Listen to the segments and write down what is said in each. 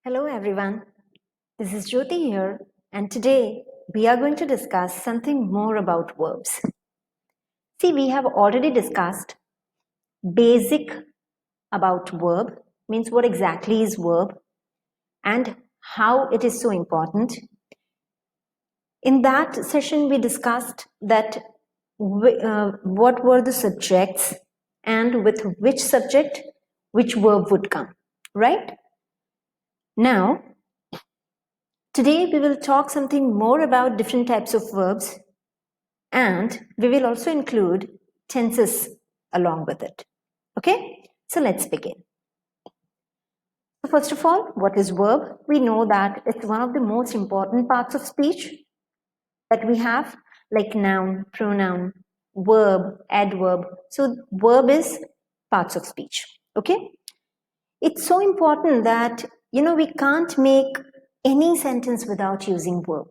Hello everyone, this is Jyoti here, and today we are going to discuss something more about verbs. See, we have already discussed basic about verb, means what exactly is verb and how it is so important. In that session, we discussed that what were the subjects and with which subject which verb would come, right? Now, today we will talk something more about different types of verbs, and we will also include tenses along with it. Okay, so let's begin. So first of all, what is verb? We know that it's one of the most important parts of speech that we have, like noun, pronoun, verb, adverb. So verb is parts of speech. Okay, it's so important that we can't make any sentence without using verb.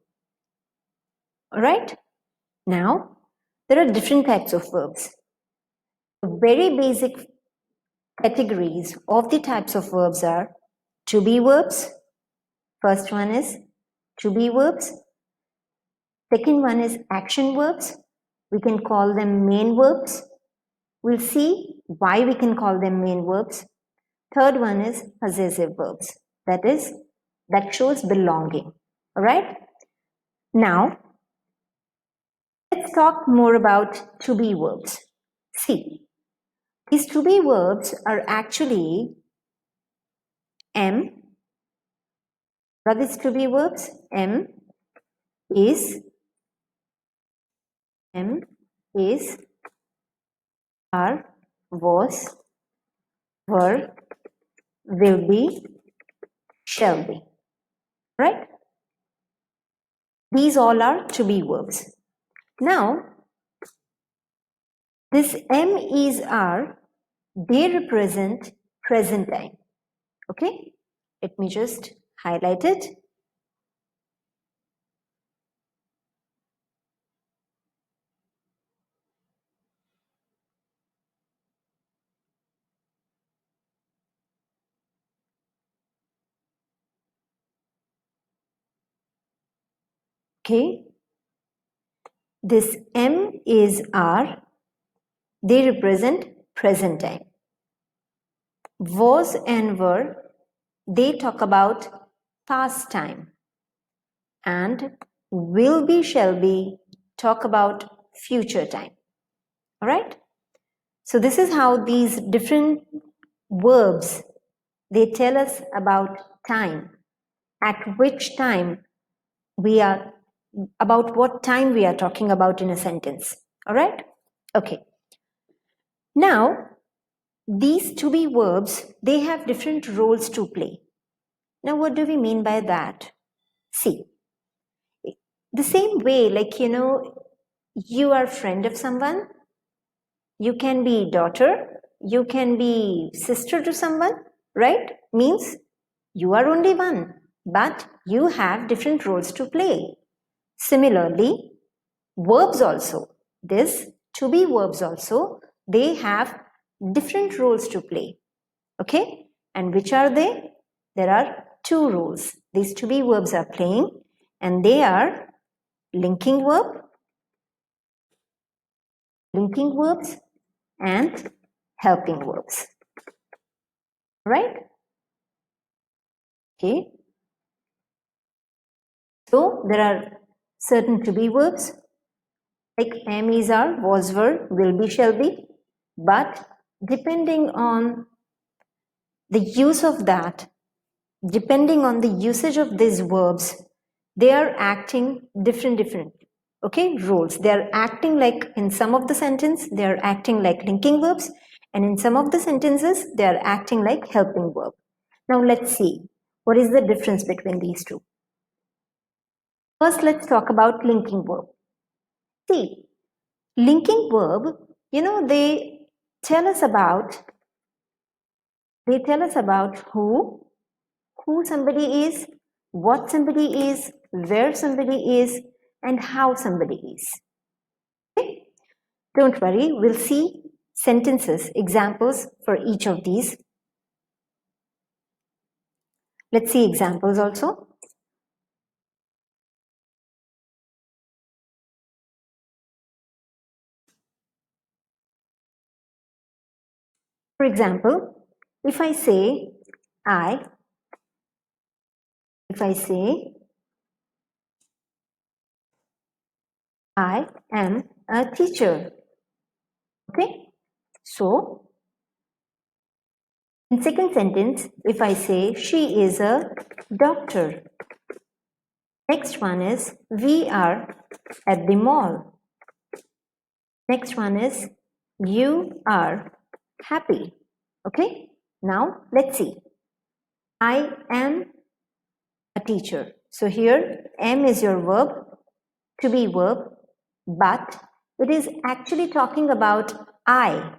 All right, now there are different types of verbs. The very basic categories of the types of verbs are to be verbs. First one is to be verbs. Second one is action verbs. We can call them main verbs. We'll see why we can call them main verbs. Third one is possessive verbs. That shows belonging. All right. Now, let's talk more about to be verbs. See, these to be verbs are actually what is to be verbs? Is, are, was, were, will be, shall be. Right? These all are to be verbs. Now, this is, are, they represent present time. Okay? Let me just highlight it. Okay? This is, are, they represent present time. Was and were, they talk about past time. And will be, shall be, talk about future time. All right? So this is how these different verbs, they tell us about time, at which time about what time we are talking about in a sentence. All right? Okay. Now, these to be verbs, they have different roles to play. Now, what do we mean by that? See, the same way, like, you are friend of someone, you can be daughter, you can be sister to someone, right? Means you are only one, but you have different roles to play. Similarly, verbs also, this to be verbs also, they have different roles to play. Okay? And which are they? There are two roles these to be verbs are playing, and they are linking verbs and helping verbs. Right? Okay. So there are certain to be verbs like is, are, was, were, will be, shall be, but depending on the use of that, depending on the usage of these verbs, they are acting different roles. They are acting like, in some of the sentence they are acting like linking verbs, and in some of the sentences they are acting like helping verb. Now let's see what is the difference between these two. First, let's talk about linking verb. See, linking verb, they tell us about who somebody is, what somebody is, where somebody is, and how somebody is. Okay? Don't worry, we'll see sentences, examples for each of these. Let's see examples also. For example, if I say I, if I say I am a teacher, okay? So, in second sentence, if I say she is a doctor. Next one is we are at the mall. Next one is you are happy. Okay? Now, let's see. I am a teacher. So here, am is your verb, to be verb, but it is actually talking about I.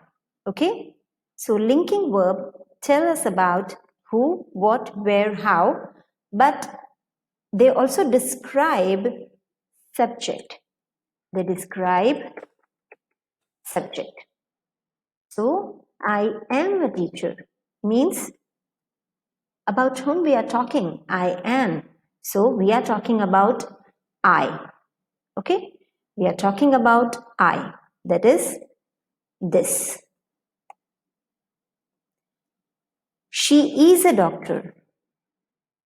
Okay? So linking verb tell us about who, what, where, how, but they also describe subject. They describe subject. So I am a teacher means about whom we are talking. I am. So we are talking about I. Okay? We are talking about I. That is this. She is a doctor.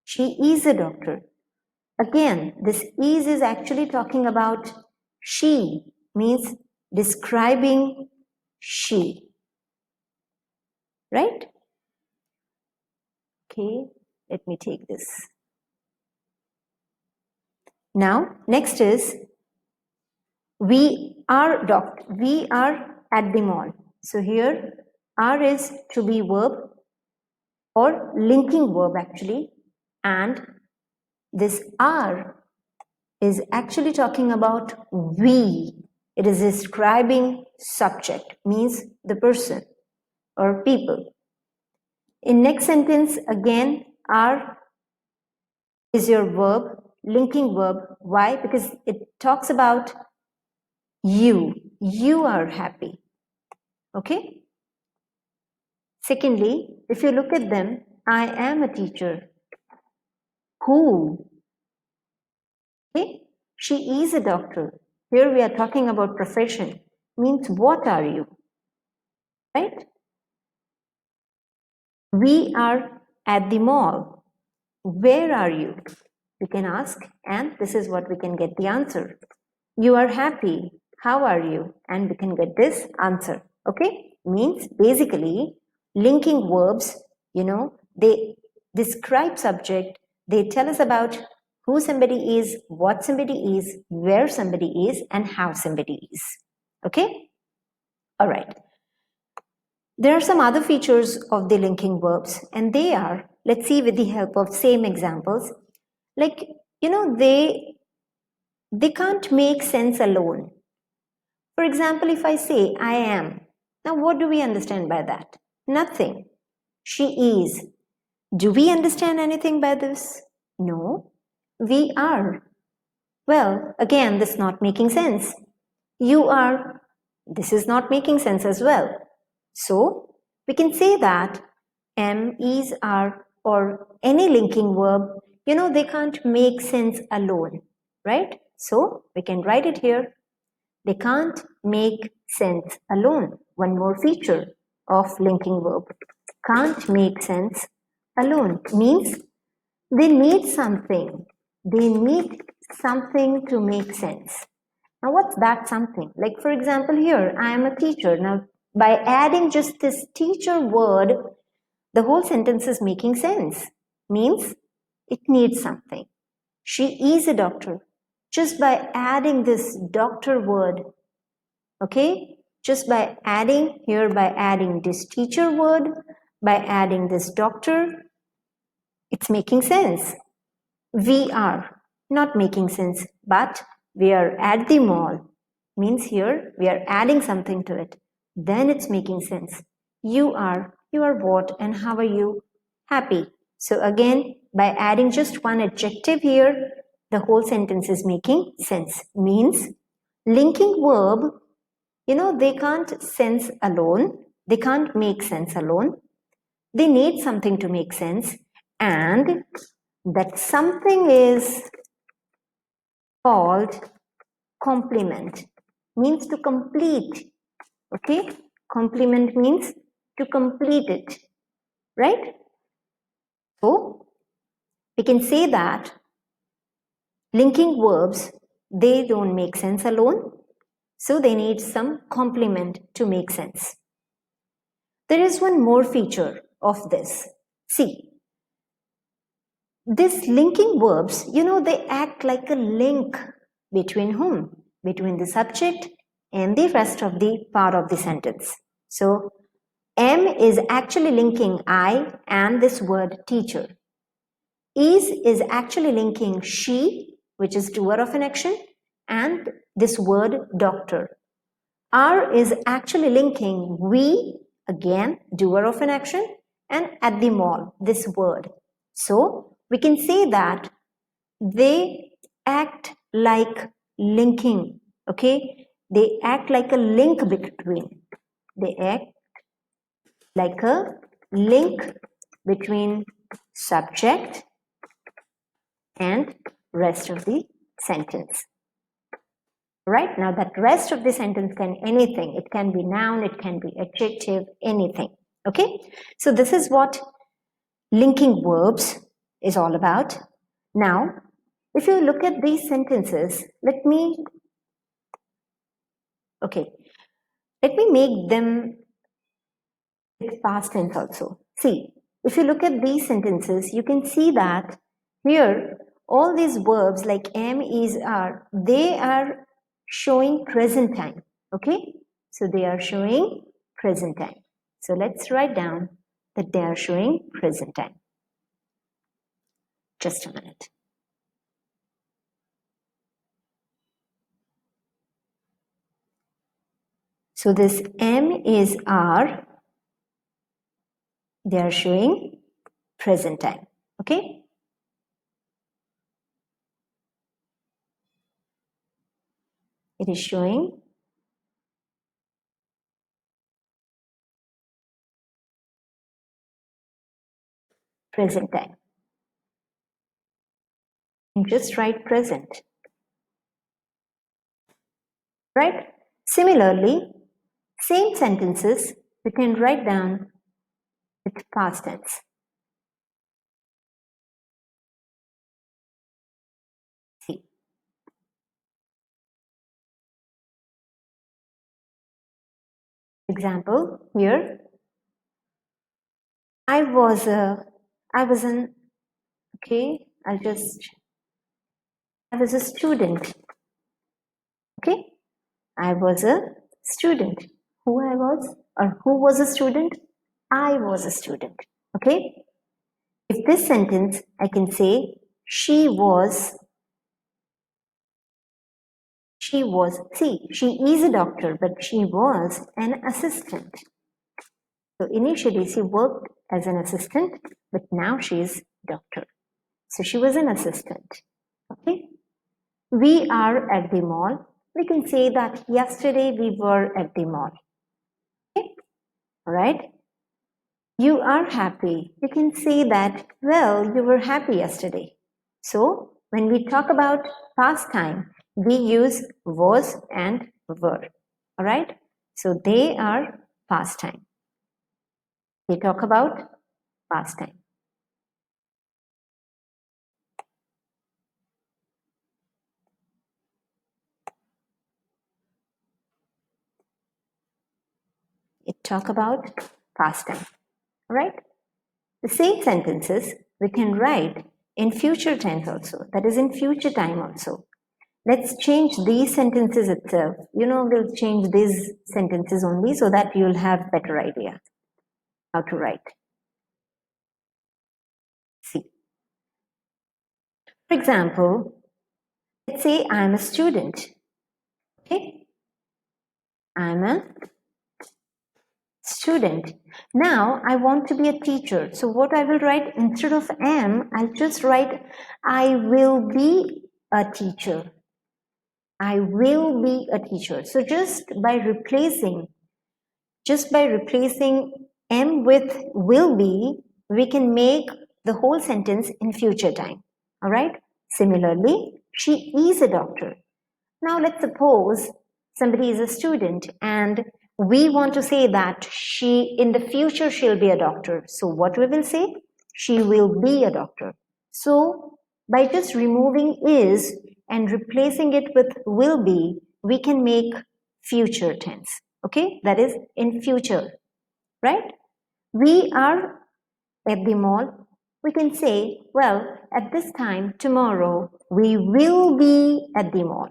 She is a doctor. Again, this is actually talking about she, means describing she. Right? Okay, let me take this. Now, next is we are at the mall. So here are is to be verb or linking verb actually, and this are is actually talking about we. It is describing subject, means the person or people. In next sentence again are is your verb, linking verb. Why? Because it talks about you are happy. Okay. Secondly, if you look at them, I am a teacher. Who? Okay. She is a doctor. Here we are talking about profession. Means what are you? Right? We are at the mall. Where are you? We can ask, and this is what we can get the answer. You are happy. How are you? And we can get this answer. Okay? Means basically linking verbs, they describe subject, they tell us about who somebody is, what somebody is, where somebody is, and how somebody is. Okay? All right. There are some other features of the linking verbs, and they are, let's see with the help of same examples, like, they can't make sense alone. For example, if I say I am, now what do we understand by that? Nothing. She is. Do we understand anything by this? No. We are. Well, again, this is not making sense. You are. This is not making sense as well. So, we can say that am, is, are, or any linking verb, they can't make sense alone, right? So, we can write it here. They can't make sense alone. One more feature of linking verb. Can't make sense alone means they need something. They need something to make sense. Now, what's that something? Like, for example, here, I am a teacher. Now, by adding just this teacher word, the whole sentence is making sense. Means it needs something. She is a doctor. Just by adding this doctor word, okay, just by adding here, by adding this teacher word, by adding this doctor, it's making sense. We are not making sense, but we are at the mall. Means here we are adding something to it. Then it's making sense. You are what and how are you? Happy. So again, by adding just one adjective here, the whole sentence is making sense. Means linking verb, they can't sense alone. They can't make sense alone. They need something to make sense. and that something is called complement, means to complete. Okay, complement means to complete it, right? So we can say that linking verbs, they don't make sense alone, so they need some complement to make sense. There is one more feature of this. See, these linking verbs, they act like a link between whom? Between the subject and the rest of the part of the sentence. So, am is actually linking I and this word teacher. Is actually linking she, which is doer of an action, and this word doctor. Are is actually linking we, again, doer of an action, and at the mall, this word. So we can say that they act like linking, okay? They act like a link between. They act like a link between subject and rest of the sentence. Right? Now that rest of the sentence can anything. It can be noun, it can be adjective, anything. Okay? So this is what linking verbs is all about. Now, if you look at these sentences, let me make them with past tense also. See, if you look at these sentences, you can see that here all these verbs like am, is, are, they are showing present time. Okay, so they are showing present time. So let's write down that they are showing present time. Just a minute. So this am, is, are, they are showing present time. Okay, it is showing present time. And just write present. Right? Similarly, same sentences we can write down with past tense. See. Example here. I was a student. Okay? I was a student. Who I was or who was a student? I was a student. Okay? If this sentence, I can say she was, see, she is a doctor, but she was an assistant. So initially she worked as an assistant, but now she is doctor. So she was an assistant. Okay? We are at the mall. We can say that yesterday we were at the mall. Okay? Alright? You are happy. You can say that, well, you were happy yesterday. So when we talk about past time, we use was and were. Alright? So they are past time. They talk about past time. It talk about past time. Right? The same sentences we can write in future tense also. That is in future time also. Let's change these sentences itself. We'll change these sentences only so that you'll have better idea how to write. See. For example, let's say I'm a student. Okay? I'm a student. Now I want to be a teacher. So what I will write instead of am, I'll just write I will be a teacher. I will be a teacher. So just by replacing am with will be, we can make the whole sentence in future time. All right. Similarly, she is a doctor. Now let's suppose somebody is a student and we want to say that in the future she'll be a doctor. So what we will say? She will be a doctor. So by just removing is and replacing it with will be, we can make future tense. Okay, that is in future, right? We are at the mall. We can say, well, at this time tomorrow we will be at the mall.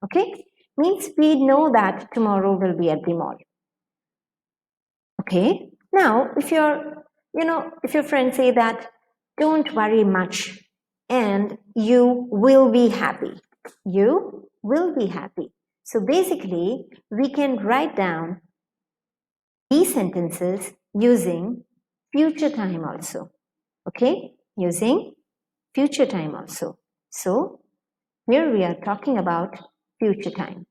Okay, means we know that tomorrow will be at the mall. Okay, now if if your friends say that don't worry much and you will be happy, you will be happy. So basically we can write down these sentences using future time also. Okay, using future time also. So here we are talking about future time.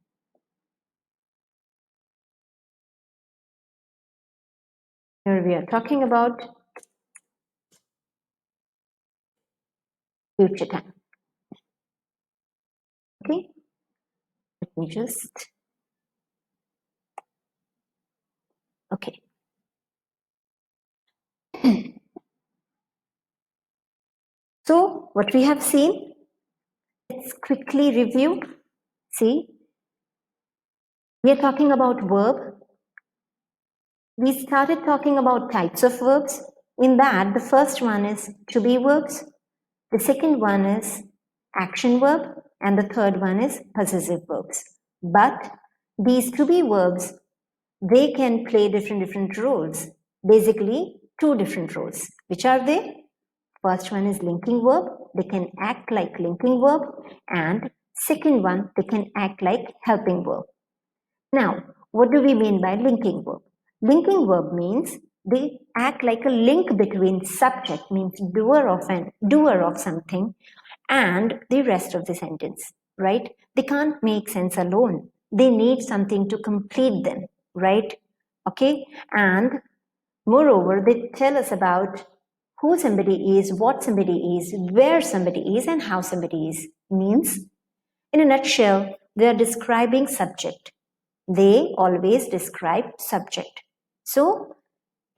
Here we are talking about future time. Okay, let me just, okay. So what we have seen, let's quickly review. See, we are talking about verb. We started talking about types of verbs. In that, the first one is to be verbs, the second one is action verb, and the third one is possessive verbs. But these to be verbs, they can play different roles. Basically, two different roles. Which are they? First one is linking verb. They can act like linking verb. And second one, they can act like helping verb. Now, what do we mean by linking verb? Linking verb means they act like a link between subject, means doer of something, and the rest of the sentence, right? They can't make sense alone. They need something to complete them, right? Okay, and moreover, they tell us about who somebody is, what somebody is, where somebody is, and how somebody is. Means, in a nutshell, they are describing subject. They always describe subject. So,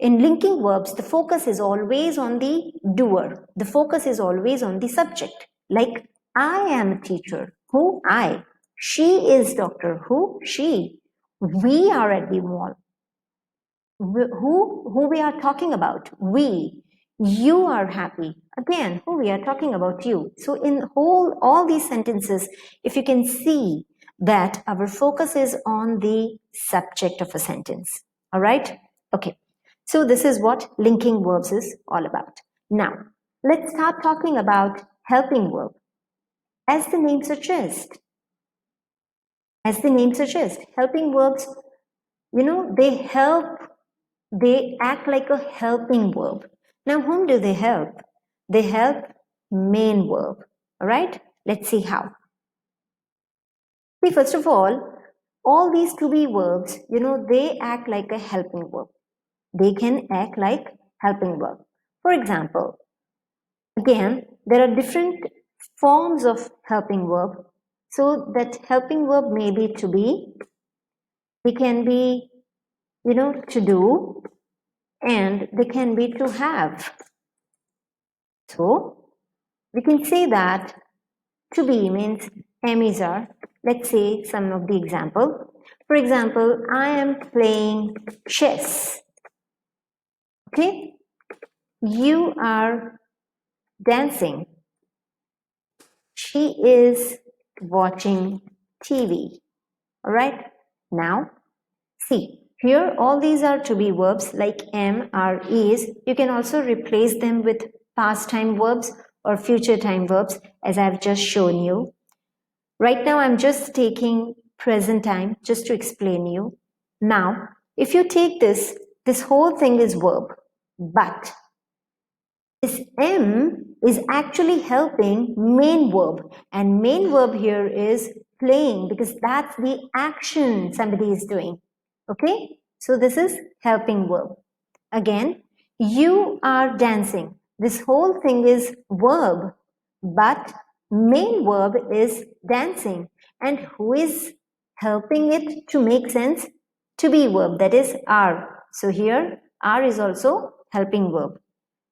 in linking verbs, the focus is always on the doer. The focus is always on the subject. Like, I am a teacher. Who? I. She is doctor. Who? She. We are at the mall. Who we are talking about? We. You are happy. Again, who we are talking about? You. So in all these sentences, if you can see that our focus is on the subject of a sentence. All right? Okay. So this is what linking verbs is all about. Now, let's start talking about helping verb. As the name suggests, helping verbs, they help. They act like a helping verb. Now, whom do they help? They help main verb. All right? Let's see how. See, first of all these to be verbs, they act like a helping verb. They can act like helping verb. For example, again, there are different forms of helping verb. So that helping verb may be to be, they can be, to do, and they can be to have. So we can say that to be means Emmys are. Let's say some of the example. For example, I am playing chess. Okay? You are dancing. She is watching TV. Alright? Now, see, here all these are to be verbs like am, are, is. You can also replace them with past time verbs or future time verbs as I've just shown you. Right now I'm just taking present time just to explain you. Now, if you take this whole thing is verb, but this am is actually helping main verb, and main verb here is playing because that's the action somebody is doing. Okay, so this is helping verb. Again, you are dancing. this whole thing is verb, but main verb is dancing. And who is helping it to make sense? To be verb, that is are. So here are is also helping verb.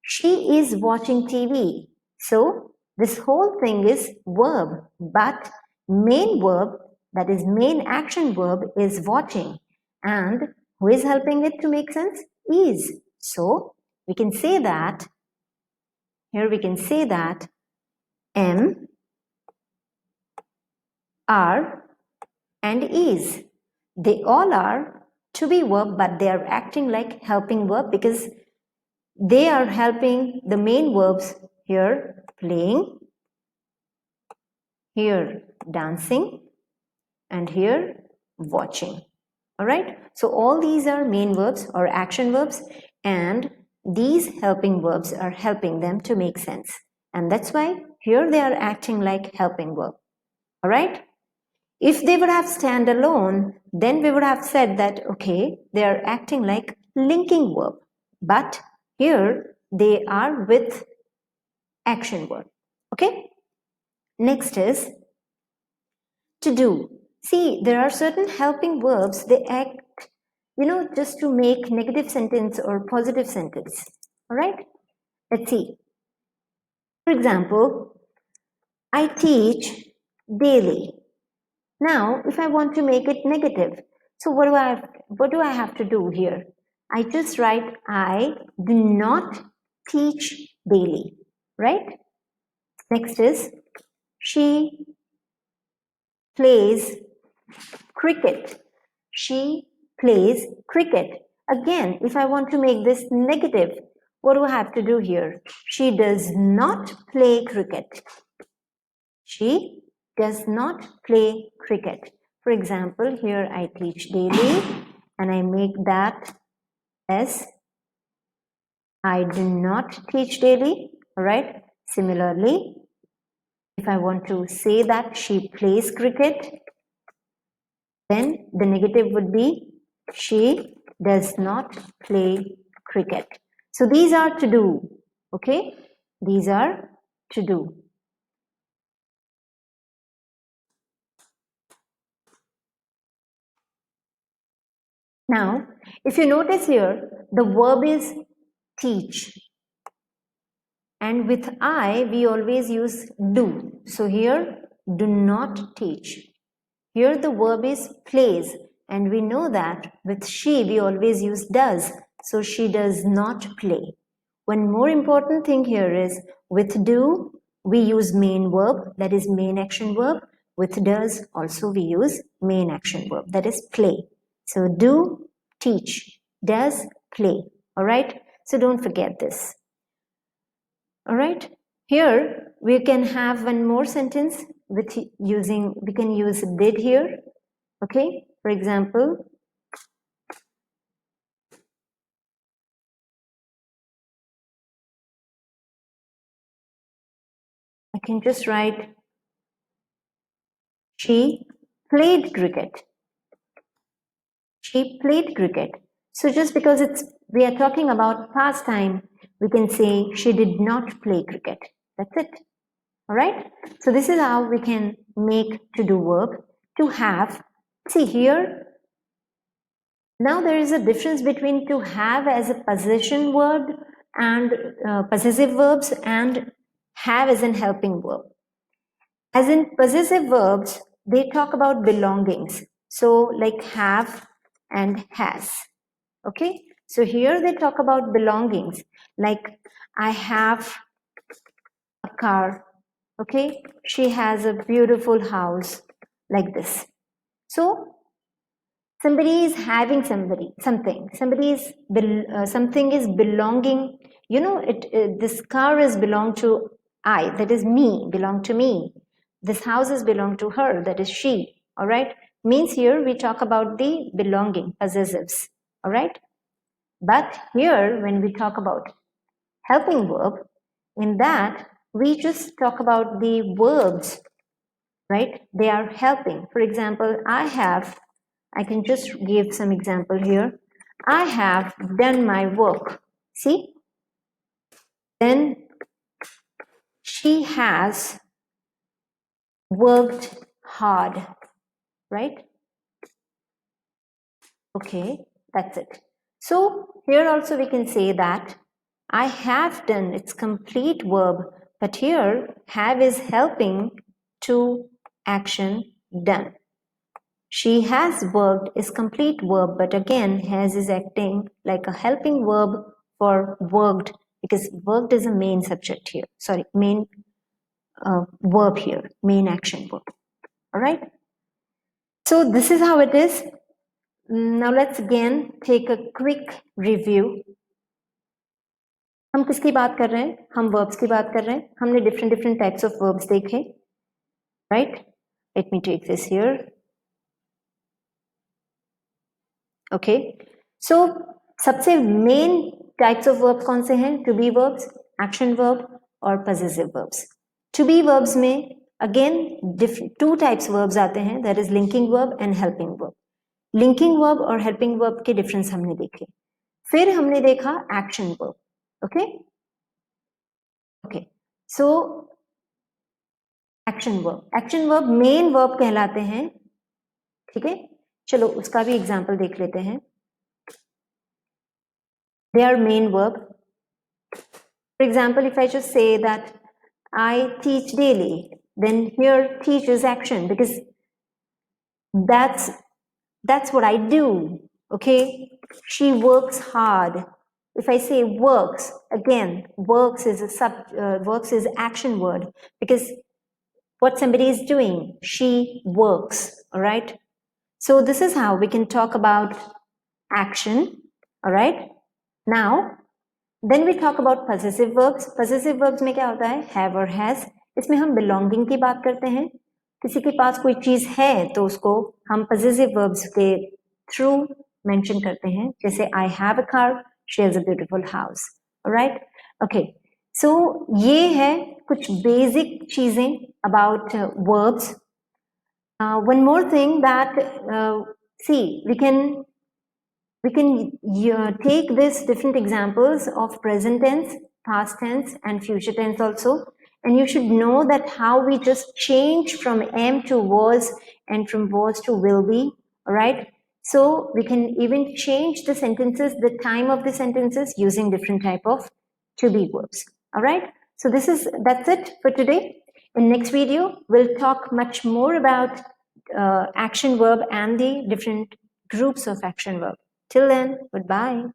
She is watching TV. So this whole thing is verb, but main verb, that is main action verb, is watching. And who is helping it to make sense? Is. So we can say that, here we can say that am, are, and is. They all are to be verb, but they are acting like helping verb because they are helping the main verbs here playing, here dancing, and here watching. All right, so all these are main verbs or action verbs, and these helping verbs are helping them to make sense, and that's why here they are acting like helping verb. All right, if they would have stand alone, then we would have said that okay, they are acting like linking verb, but here they are with action verb. Okay, next is to do. See, there are certain helping verbs, they act, just to make negative sentence or positive sentence. All right, let's see. For example, I teach daily. Now, if I want to make it negative, so what do I have to do here? I just write I do not teach daily, right? Next is she plays cricket. She plays cricket. Again, if I want to make this negative, what do I have to do here? She does not play cricket. She does not play cricket. For example, here I teach daily and I make that as I do not teach daily. All right. Similarly, if I want to say that she plays cricket, then the negative would be she does not play cricket. So these are to do. Okay. These are to do. Now, if you notice here, the verb is teach. And with I, we always use do. So here, do not teach. Here the verb is plays. And we know that with she, we always use does. So she does not play. One more important thing here is with do, we use main verb, that is main action verb. With does, also we use main action verb, that is play. So do, teach, does, play. All right? So don't forget this. All right, here we can have one more sentence with using, we can use did here. Okay, for example, I can just write she played cricket. She played cricket. So just because we are talking about past time, we can say she did not play cricket. That's it. All right. So this is how we can make to do verb to have. See here. Now there is a difference between to have as a possession word and possessive verbs and have as in helping verb. As in possessive verbs, they talk about belongings. So like have and has. Okay. So here they talk about belongings. Like I have a car. Okay. She has a beautiful house. Like this. So somebody is having something. Something is belonging. This car is belong to I. That is me. Belong to me. This house is belong to her. That is she. All right. Means here we talk about the belonging possessives. All right. But here when we talk about helping verb, in that we just talk about the verbs. Right. They are helping. For example, I can just give some example here. I have done my work. See, then she has worked hard, right? Okay, that's it. So here also we can say that I have done, it's complete verb, but here have is helping to action done. She has worked is complete verb, but again has is acting like a helping verb for worked, because worked is a main subject here. Sorry, main verb here, main action verb. All right. So this is how it is. Now let's again take a quick review. हम किसकी बात कर रहे हैं? हम verbs की बात कर रहे हैं. हमने different types of verbs देखे, right? Let me take this here. Okay. So सबसे main types of verbs कौन से हैं? To be verbs, action verb और possessive verbs. To be verbs में again two types verbs आते हैं. That is linking verb and helping verb. Linking verb और helping verb के difference हमने देखे. फिर हमने देखा action verb. Okay. Okay. So action verb main verb कहलाते हैं. ठीक है, चलो उसका भी एग्जाम्पल देख लेते हैं. They are main verb. For example, if I just say that I teach daily, then here teach is action, because that's what I do. Okay, she works hard. If I say works, again works is works is action word, because what somebody is doing, she works. All right, so this is how we can talk about action. All right, now then we talk about possessive verbs. Possessive verbs में क्या होता है? Have or has. इसमें हम belonging की बात करते हैं. किसी के पास कोई चीज है तो उसको हम possessive verbs के through mention करते हैं. जैसे I have a car, she has a beautiful house. Alright? Okay. So ये है कुछ basic चीजें about verbs. One more thing that see, we can take this different examples of present tense, past tense and future tense also, and you should know that how we just change from am to was and from was to will be. All right, so we can even change the sentences, the time of the sentences, using different type of to be verbs. All right, so that's it for today. In next video we'll talk much more about action verb and the different groups of action verb. Till then, goodbye.